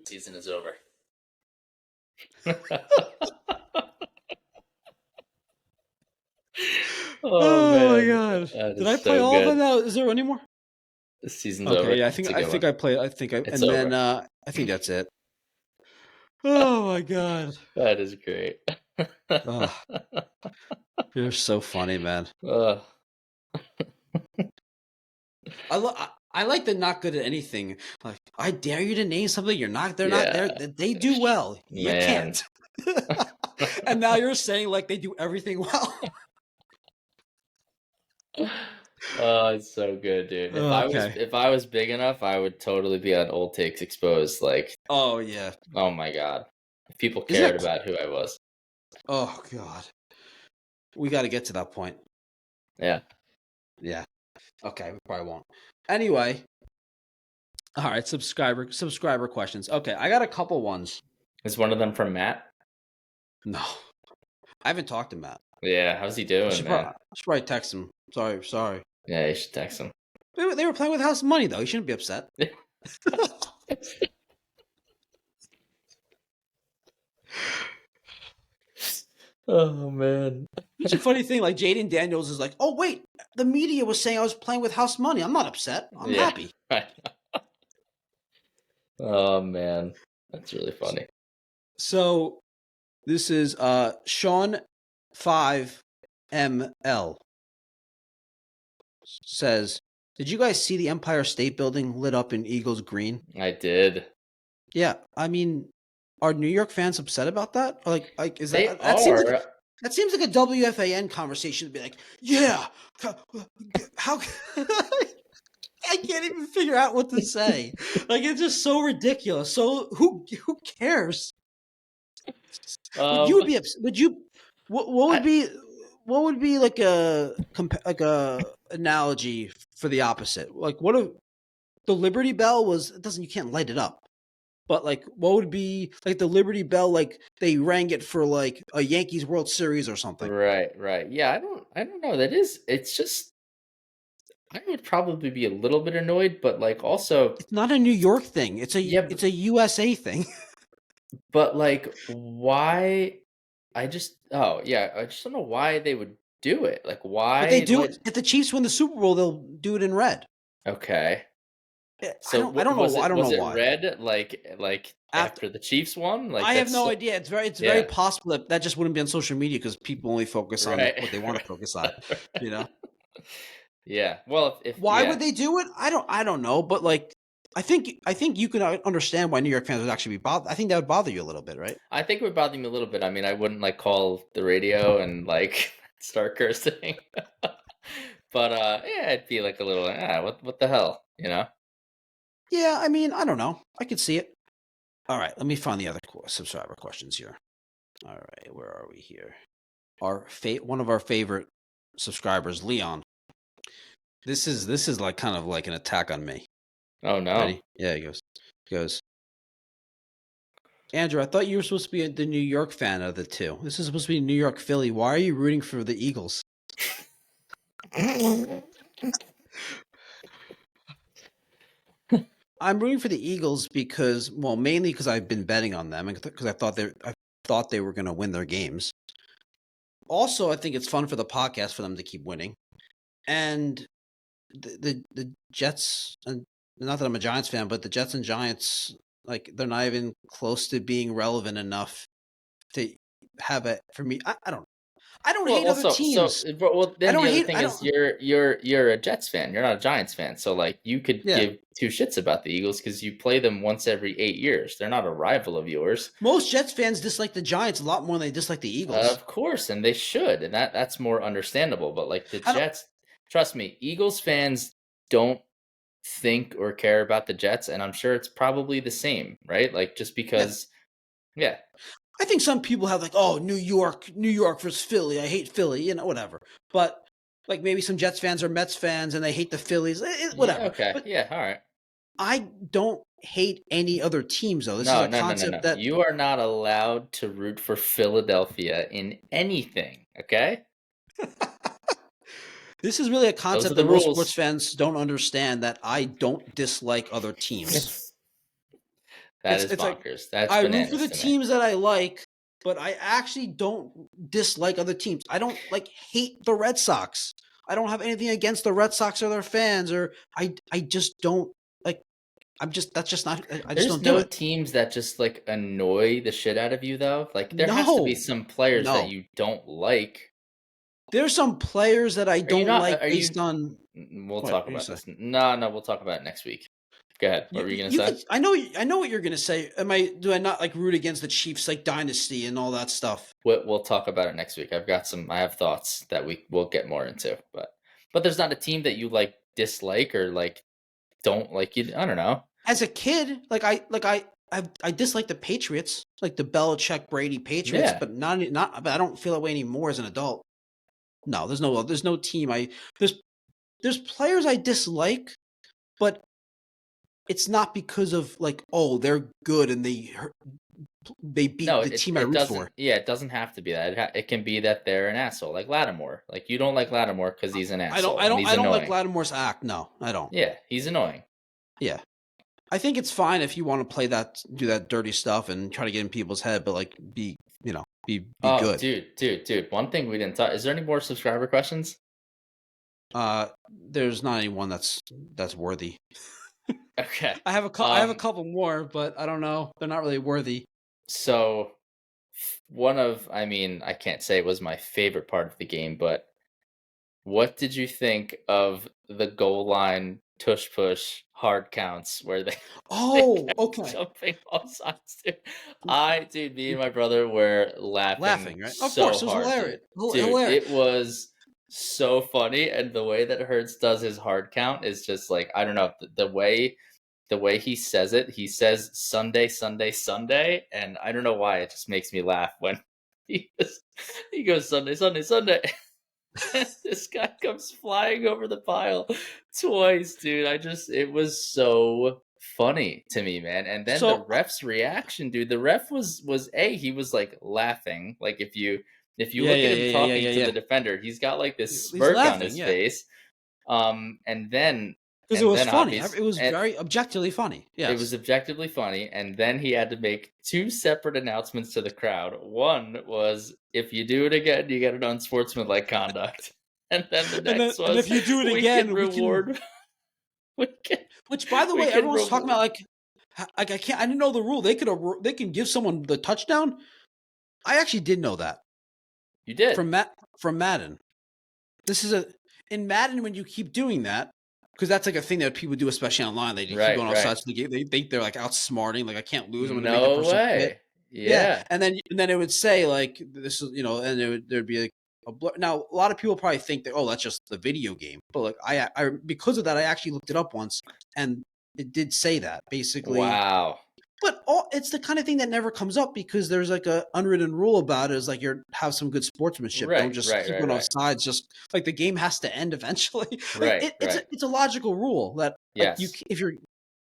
Season is over. Oh my god! Did I play all of them now? Is there any more? The season's over. Yeah, I think I played. I think I think that's it. Oh my god! That is great. You're so funny, man. I like the not good at anything. Like, I dare you to name something you're not. They're not there. They do well. You can't. And now you're saying like they do everything well. Oh, it's so good, dude. If I was big enough, I would totally be on Old Takes Exposed. Like, oh yeah. Oh my god. If people cared about who I was. Oh god. We got to get to that point. Yeah. Yeah. Okay, we probably won't. Anyway. All right, subscriber questions. Okay, I got a couple ones. Is one of them from Matt? No. I haven't talked to Matt. Yeah, how's he doing, man? I should probably text him. Sorry. Yeah, you should text him. They were playing with house money, though. He shouldn't be upset. Oh, man. It's a funny thing. Like, Jaden Daniels is like, oh, wait. The media was saying I was playing with house money. I'm not upset. I'm happy. Oh, man. That's really funny. So, this is Sean 5ML says, did you guys see the Empire State Building lit up in Eagles green? I did. Yeah, I mean, are New York fans upset about that? Or like is that that seems like a WFAN conversation to be like, yeah, how I can't even figure out what to say. Like, it's just so ridiculous. So who cares? What would be like a analogy for the opposite? Like, what if the Liberty Bell you can't light it up. But like, what would be like the Liberty Bell? Like, they rang it for like a Yankees World Series or something. Right. Yeah, I don't know. It's just, I would probably be a little bit annoyed, but like also, it's not a New York thing. It's a USA thing. But like, why? I just don't know why they would do it. Like, why? But they do it. If the Chiefs win the Super Bowl, they'll do it in red. Okay. So I don't know. I don't know why. Was it red like after the Chiefs won? Like, I have no idea. It's very possible that just wouldn't be on social media because people only focus on what they want to focus on. You know. Yeah. Well, why would they do it? I don't know. But like, I think you can understand why New York fans would actually be bothered. I think that would bother you a little bit, right? I think it would bother me a little bit. I mean, I wouldn't like call the radio and like start cursing. But yeah, it'd be like a little what the hell, you know? Yeah, I mean, I don't know. I could see it. All right, let me find the other subscriber questions here. All right, where are we here? One of our favorite subscribers, Leon. This is like kind of like an attack on me. Oh no. Ready? Yeah, he goes. Andrew, I thought you were supposed to be the New York fan of the two. This is supposed to be New York Philly. Why are you rooting for the Eagles? I'm rooting for the Eagles because, well, mainly because I've been betting on them and because I thought they were going to win their games. Also, I think it's fun for the podcast for them to keep winning. And the Jets, and not that I'm a Giants fan, but the Jets and Giants, like, they're not even close to being relevant enough to have it for me. I don't hate other teams. Then the other thing is you're a Jets fan. You're not a Giants fan. So like you could give two shits about the Eagles because you play them once every 8 years. They're not a rival of yours. Most Jets fans dislike the Giants a lot more than they dislike the Eagles. Of course, and they should, and that's more understandable. But like the Jets, trust me, Eagles fans don't think or care about the Jets, and I'm sure it's probably the same, right? Like just because, yeah. I think some people have like, oh, New York versus Philly. I hate Philly, whatever. But like maybe some Jets fans are Mets fans and they hate the Phillies, whatever. Yeah, okay, but yeah, all right. I don't hate any other teams though. This is a concept that you are not allowed to root for Philadelphia in anything. Okay. This is really a concept that most sports fans don't understand. That I don't dislike other teams. That is bonkers. That's I root for the teams that I like, but I actually don't dislike other teams. I don't like hate the Red Sox. I don't have anything against the Red Sox or their fans, or I just don't like. That's just not. I just don't do it. There's no teams that just like annoy the shit out of you though. Like there has to be some players that you don't like. There's some players that I don't like based on. We'll talk about this. No, we'll talk about it next week. Go ahead. What were you gonna say? I know what you're gonna say. Do I not like root against the Chiefs like dynasty and all that stuff? We'll talk about it next week. I have thoughts that we'll get more into, but there's not a team that you like dislike or like don't like. You I don't know. As a kid, I dislike the Patriots, like the Belichick Brady Patriots, but not. But I don't feel that way anymore as an adult. No, there's no team. There's players I dislike, but it's not because of like, oh, they're good and they beat the team I root for. Yeah, it doesn't have to be that. It can be that they're an asshole, like Lattimore. Like you don't like Lattimore because he's an asshole. I don't like Lattimore's act. No, I don't. Yeah, he's annoying. Yeah, I think it's fine if you want to do that dirty stuff and try to get in people's head, but like be good. Dude. One thing we didn't talk. Is there any more subscriber questions? There's not anyone that's worthy. Okay. I have a couple more, but I don't know. They're not really worthy. So I can't say it was my favorite part of the game, but what did you think of the goal line tush push hard counts where they okay jumping off sides? Dude, me and my brother were laughing right? So of course, it was hard, hilarious. Dude, hilarious. It was so funny, and the way that Hurts does his hard count is just like, I don't know, the way he says it. He says Sunday, Sunday, Sunday, and I don't know why it just makes me laugh when he goes Sunday, Sunday, Sunday. This guy comes flying over the pile twice, dude. It was so funny to me, man. And then the ref's reaction, dude. The ref was he was like laughing. Like if you look at him talking to the defender, he's got like this smirk on his face. And then because it was funny. It was very objectively funny. Yes. It was objectively funny. And then he had to make two separate announcements to the crowd. One was, if you do it again, you get an unsportsmanlike conduct. And then the next was, if you do it again, reward. Which, by the way, everyone's talking about like I didn't know the rule. They can give someone the touchdown. I actually did know that. You did from Madden. This is in Madden when you keep doing that. because that's like a thing that people do, especially online. They keep Right, going off right. sides of the game. They think they're like outsmarting. Like I can't lose. I'm going to make the No person quit. way. Yeah, Yeah. and then it would say like this is and there'd be like a blur. Now a lot of people probably think that that's just the video game, but like I because of that I actually looked it up once and it did say that basically. Wow. But it's the kind of thing that never comes up because there's like a unwritten rule about it is like have some good sportsmanship. Don't Right, just right, keep right, going off right. sides. Just like the game has to end eventually. Like Right, it's right. it's a logical rule that like Yes. if you're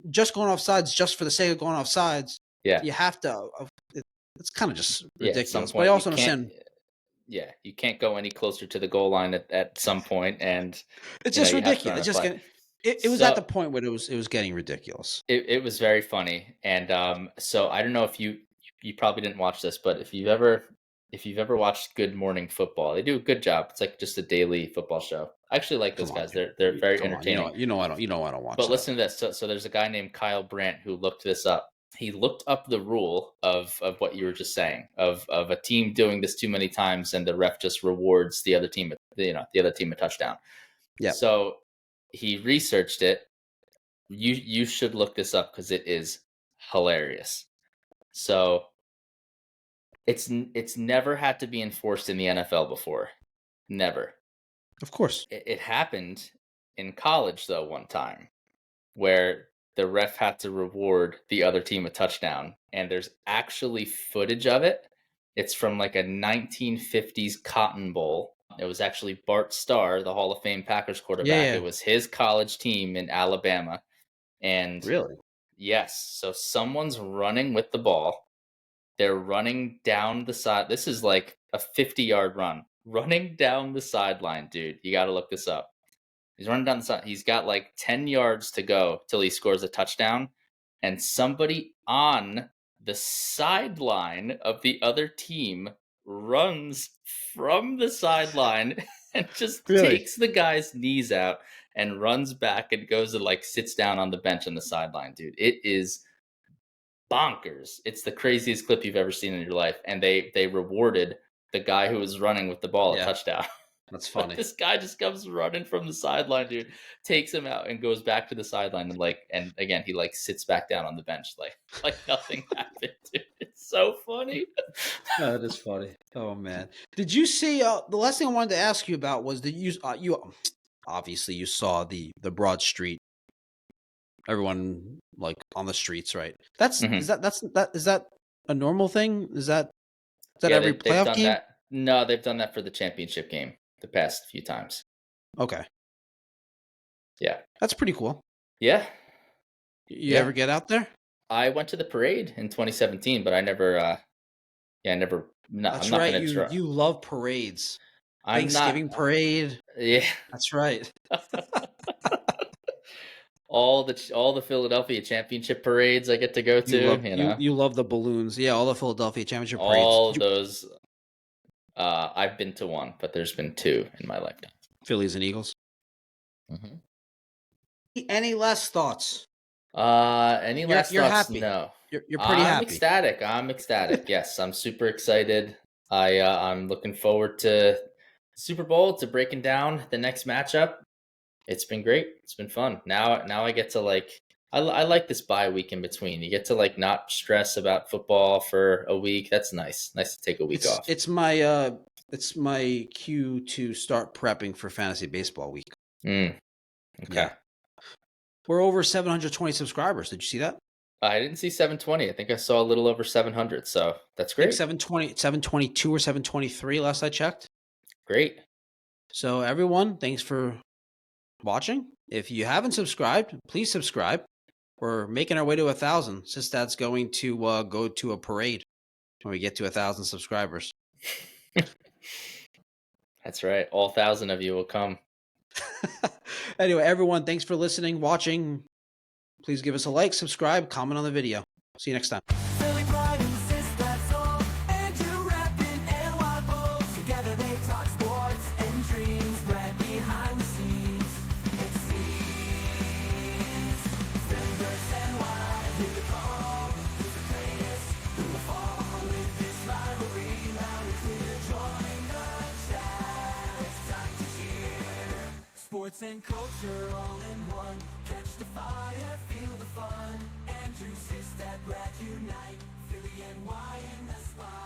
just going off sides just for the sake of going off sides, Yeah. you have to. It's kind of just Yeah, at some ridiculous. But I point you also can't understand you can't go any closer to the goal line at some point, and it's just you have to ridiculous. run a It's just play. getting. It was at So the point where it was getting ridiculous. it was very funny. And so I don't know if you probably didn't watch this, but if you've ever watched Good Morning Football, they do a good job. It's like just a daily football show. I actually like those Come on, guys. They're very come on. entertaining. I don't watch But that. listen to this. So there's a guy named Kyle Brandt who looked this up. He looked up the rule of what you were just saying of a team doing this too many times and the ref just rewards the other team, the other team a touchdown. Yeah, So he researched it. You should look this up because it is hilarious. So it's never had to be enforced in the NFL before. Never. of course. It happened in college though one time where the ref had to reward the other team a touchdown, and there's actually footage of it. It's from like a 1950s Cotton Bowl. It was actually Bart Starr, the Hall of Fame Packers quarterback. Yeah. It was his college team in Alabama. And Really? yes, so someone's running with the ball. They're running down the side. This is like a 50-yard run. Running down the sideline, dude. You got to look this up. He's running down the side. He's got like 10 yards to go till he scores a touchdown. And somebody on the sideline of the other team runs from the sideline and just Really? takes the guy's knees out and runs back and goes and like sits down on the bench on the sideline, dude. It is bonkers. It's the craziest clip you've ever seen in your life. And they rewarded the guy who was running with the ball a Yeah. touchdown. That's funny. This guy just comes running from the sideline, dude, takes him out and goes back to the sideline and again he like sits back down on the bench like nothing happened, dude. It's so funny. That is funny. Oh man. Did you see the last thing I wanted to ask you about was that you obviously you saw the Broad Street, everyone like on the streets, right? Is that a normal thing? Is that Yeah, every they've playoff done game? that. No, they've done that for the championship game the past few times. Okay. Yeah. That's pretty cool. Yeah. You ever get out there? I went to the parade in 2017, but I never no, That's I'm not right. gonna try. You love parades. I'm Thanksgiving not parade. yeah. That's right. all the Philadelphia championship parades I get to go to, You love the balloons. Yeah, all the Philadelphia championship parades. all those. I've been to one, but there's been two in my lifetime. Phillies and Eagles. Mm-hmm. Any last thoughts? Any last You're thoughts? happy. No. You're pretty happy. I'm ecstatic. Yes, I'm super excited. I'm looking forward to Super Bowl, to breaking down the next matchup. It's been great. It's been fun. Now I get to like I like this bye week in between. You get to like not stress about football for a week. That's nice. Nice to take a week off. It's my cue to start prepping for fantasy baseball week. Okay. Yeah. We're over 720 subscribers. Did you see that? I didn't see 720. I think I saw a little over 700. So that's great. I think 722 or 723 last I checked. Great. So everyone, thanks for watching. If you haven't subscribed, please subscribe. We're making our way to 1,000. Sistad's going to go to a parade when we get to 1,000 subscribers. That's right. All 1,000 of you will come. Anyway, everyone, thanks for listening, watching. Please give us a like, subscribe, comment on the video. See you next time. Sports Sports and culture all in one. Catch the fire, feel the fun. Andrew, Sistad, Brad unite. Philly and Y in the spot.